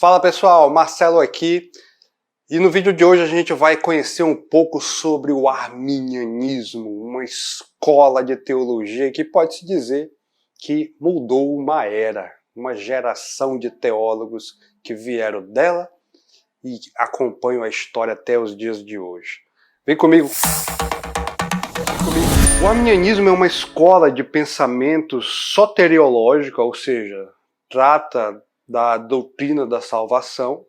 Fala pessoal, Marcelo aqui, e no vídeo de hoje a gente vai conhecer um pouco sobre o arminianismo, uma escola de teologia que pode-se dizer que mudou uma era, uma geração de teólogos que vieram dela e acompanham a história até os dias de hoje. Vem comigo! O arminianismo é uma escola de pensamento soteriológica, ou seja, trata da doutrina da salvação,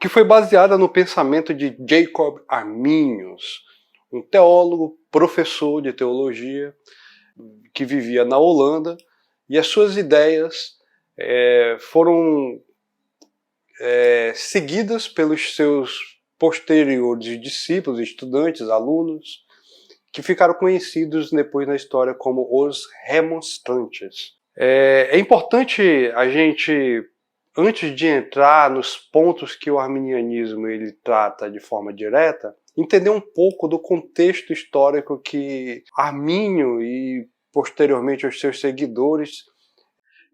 que foi baseada no pensamento de Jacob Arminius, um teólogo, professor de teologia, que vivia na Holanda, e as suas ideias foram seguidas pelos seus posteriores discípulos, estudantes, alunos, que ficaram conhecidos depois na história como os remonstrantes. É importante a gente, antes de entrar nos pontos que o arminianismo ele trata de forma direta, entender um pouco do contexto histórico que Armínio e posteriormente os seus seguidores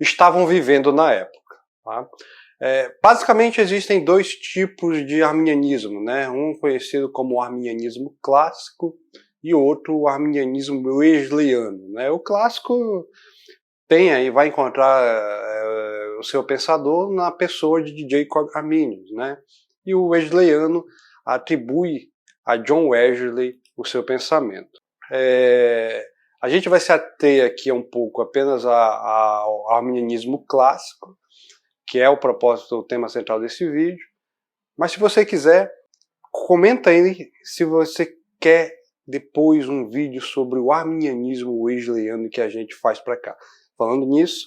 estavam vivendo na época. Tá? Basicamente existem dois tipos de arminianismo, né? Um conhecido como arminianismo clássico e outro o arminianismo wesleyano. Né? O clássico tem aí, vai encontrar o seu pensador na pessoa de Jacob Arminius, né? E o wesleyano atribui a John Wesley o seu pensamento. A gente vai se ater aqui um pouco apenas ao arminianismo clássico, que é o propósito, o tema central desse vídeo. Mas se você quiser, comenta aí se você quer depois um vídeo sobre o arminianismo wesleyano que a gente faz para cá. Falando nisso,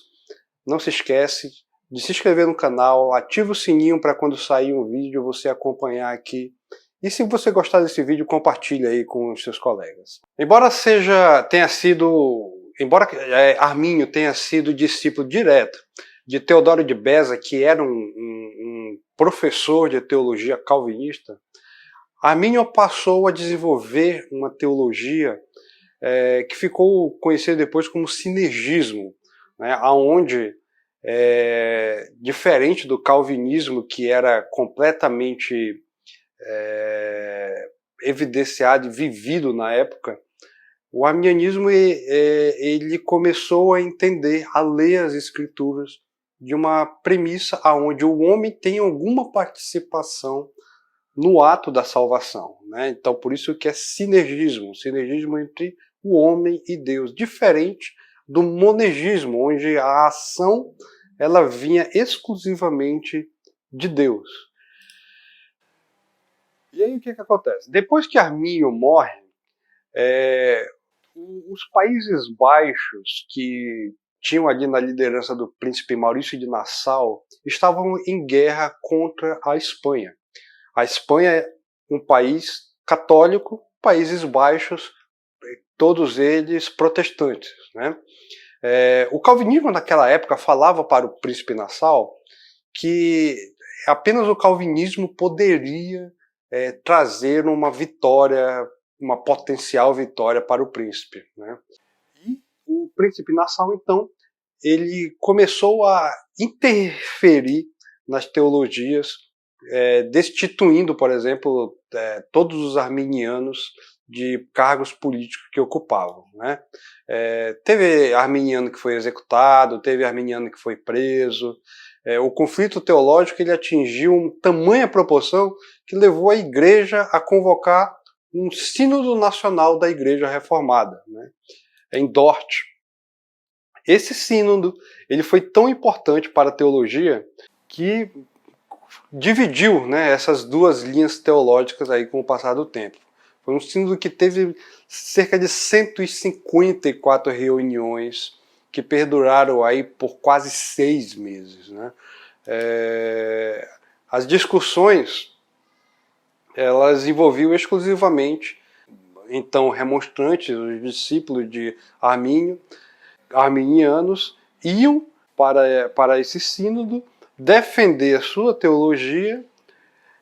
não se esquece de se inscrever no canal, ativa o sininho para quando sair um vídeo você acompanhar aqui. E se você gostar desse vídeo, compartilha aí com os seus colegas. Embora Armínio tenha sido discípulo direto de Teodoro de Beza, que era um professor de teologia calvinista, Armínio passou a desenvolver uma teologia que ficou conhecida depois como sinergismo, né, onde, diferente do calvinismo, que era completamente evidenciado e vivido na época, o arminianismo ele começou a entender, a ler as escrituras de uma premissa onde o homem tem alguma participação no ato da salvação, né? Então por isso que é sinergismo entre o homem e Deus, diferente do monergismo, onde a ação ela vinha exclusivamente de Deus. E aí o que acontece? Depois que Armínio morre, os Países Baixos, que tinham ali na liderança do príncipe Maurício de Nassau, estavam em guerra contra a Espanha. A Espanha é um país católico, Países Baixos, todos eles protestantes, né? O calvinismo naquela época falava para o príncipe Nassau que apenas o calvinismo poderia trazer uma vitória, uma potencial vitória para o príncipe, né? E o príncipe Nassau, então, ele começou a interferir nas teologias, destituindo, por exemplo, todos os arminianos de cargos políticos que ocupavam, né? Teve arminiano que foi executado, teve arminiano que foi preso. O conflito teológico ele atingiu uma tamanha proporção que levou a igreja a convocar um sínodo nacional da igreja reformada, né, em Dort. Esse sínodo ele foi tão importante para a teologia que dividiu, né, essas duas linhas teológicas aí com o passar do tempo. Foi um sínodo que teve cerca de 154 reuniões que perduraram aí por quase 6 meses. Né? As discussões elas envolviam exclusivamente então remonstrantes, os discípulos de Armínio, arminianos, iam para esse sínodo defender a sua teologia,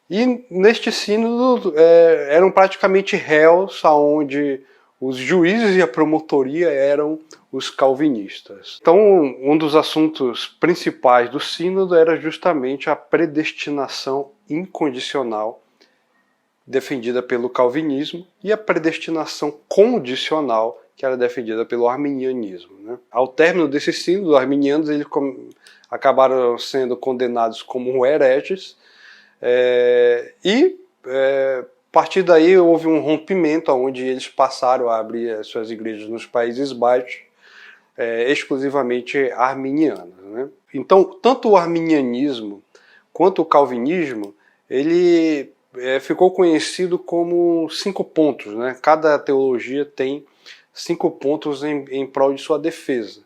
e neste sínodo eram praticamente réus, onde os juízes e a promotoria eram os calvinistas. Então, um dos assuntos principais do sínodo era justamente a predestinação incondicional defendida pelo calvinismo e a predestinação condicional que era defendida pelo arminianismo, né? Ao término desse sínodo, os arminianos eles acabaram sendo condenados como hereges a partir daí houve um rompimento onde eles passaram a abrir as suas igrejas nos Países Baixos, exclusivamente arminianas, né? Então, tanto o arminianismo quanto o calvinismo, ele ficou conhecido como 5 pontos, né? Cada teologia tem 5 pontos em prol de sua defesa.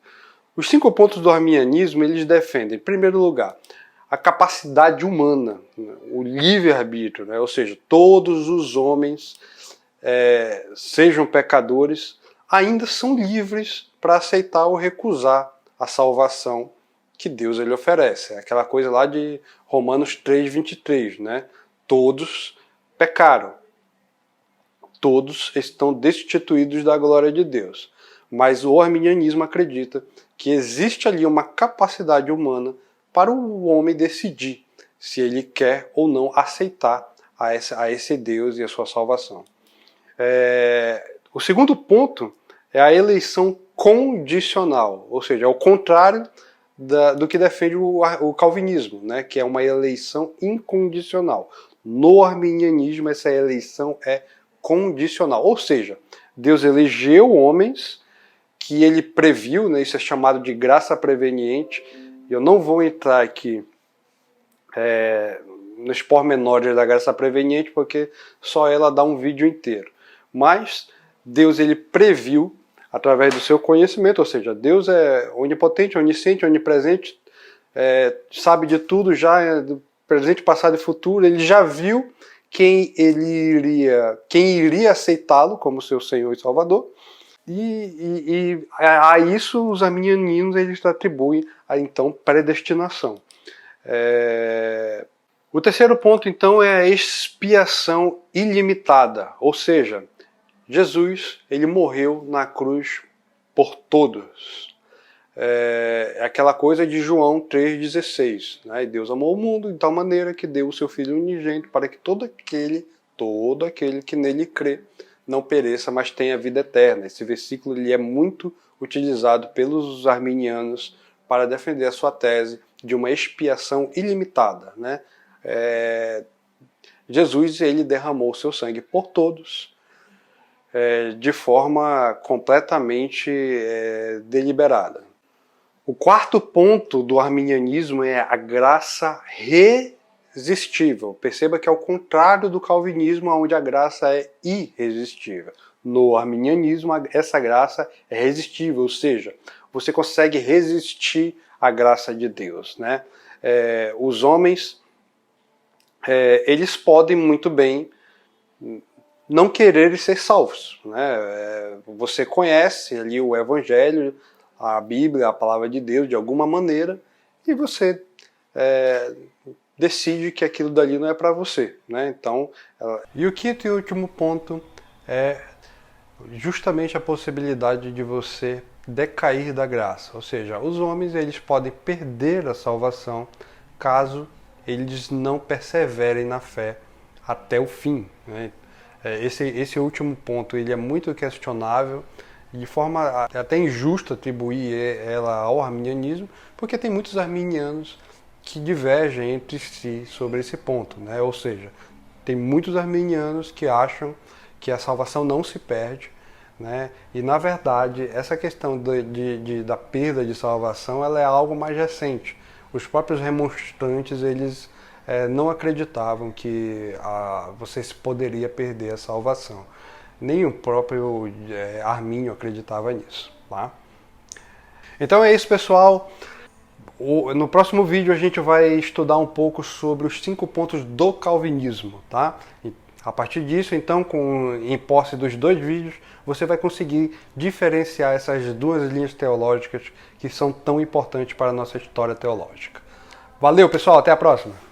Os 5 pontos do arminianismo, eles defendem, em primeiro lugar, a capacidade humana, o livre-arbítrio, né? Ou seja, todos os homens, sejam pecadores, ainda são livres para aceitar ou recusar a salvação que Deus ele oferece. É aquela coisa lá de Romanos 3:23, né? Todos pecaram. Todos estão destituídos da glória de Deus. Mas o arminianismo acredita que existe ali uma capacidade humana para o homem decidir se ele quer ou não aceitar a esse Deus e a sua salvação. O segundo ponto é a eleição condicional, ou seja, é o contrário do que defende o calvinismo, né, que é uma eleição incondicional. No arminianismo, essa eleição é condicional, ou seja, Deus elegeu homens que ele previu, né, isso é chamado de graça preveniente. Eu não vou entrar aqui nos pormenores da graça preveniente, porque só ela dá um vídeo inteiro. Mas Deus ele previu através do seu conhecimento, ou seja, Deus é onipotente, onisciente, onipresente, sabe de tudo já, do presente, passado e futuro. Ele já viu quem iria aceitá-lo como seu Senhor e Salvador. E a isso os arminianos eles atribuem a então predestinação. O terceiro ponto então é a expiação ilimitada, ou seja, Jesus ele morreu na cruz por todos. É aquela coisa de João 3,16, né? Deus amou o mundo de tal maneira que deu o seu Filho unigênito para que todo aquele que nele crê não pereça, mas tenha vida eterna. Esse versículo ele é muito utilizado pelos arminianos para defender a sua tese de uma expiação ilimitada, né? Jesus ele derramou seu sangue por todos, de forma completamente deliberada. O quarto ponto do arminianismo é a graça irresistível. Perceba que é o contrário do calvinismo, onde a graça é irresistível. No arminianismo, essa graça é resistível, ou seja, você consegue resistir à graça de Deus, né? Os homens, eles podem muito bem não querer ser salvos, né? Você conhece ali o Evangelho, a Bíblia, a Palavra de Deus, de alguma maneira, e você decide que aquilo dali não é para você, né? Então, e o quinto e último ponto é justamente a possibilidade de você decair da graça, ou seja, os homens eles podem perder a salvação caso eles não perseverem na fé até o fim, né? Esse último ponto ele é muito questionável, de forma até injusta atribuir ela ao arminianismo, porque tem muitos arminianos que divergem entre si sobre esse ponto, né? Ou seja, tem muitos arminianos que acham que a salvação não se perde, né? E na verdade essa questão da perda de salvação ela é algo mais recente. Os próprios remonstrantes eles não acreditavam que você poderia perder a salvação. Nem o próprio Armínio acreditava nisso, tá? Então é isso, pessoal. No próximo vídeo a gente vai estudar um pouco sobre os 5 pontos do calvinismo, tá? E a partir disso, então, em posse dos 2 vídeos, você vai conseguir diferenciar essas 2 linhas teológicas que são tão importantes para a nossa história teológica. Valeu, pessoal, até a próxima!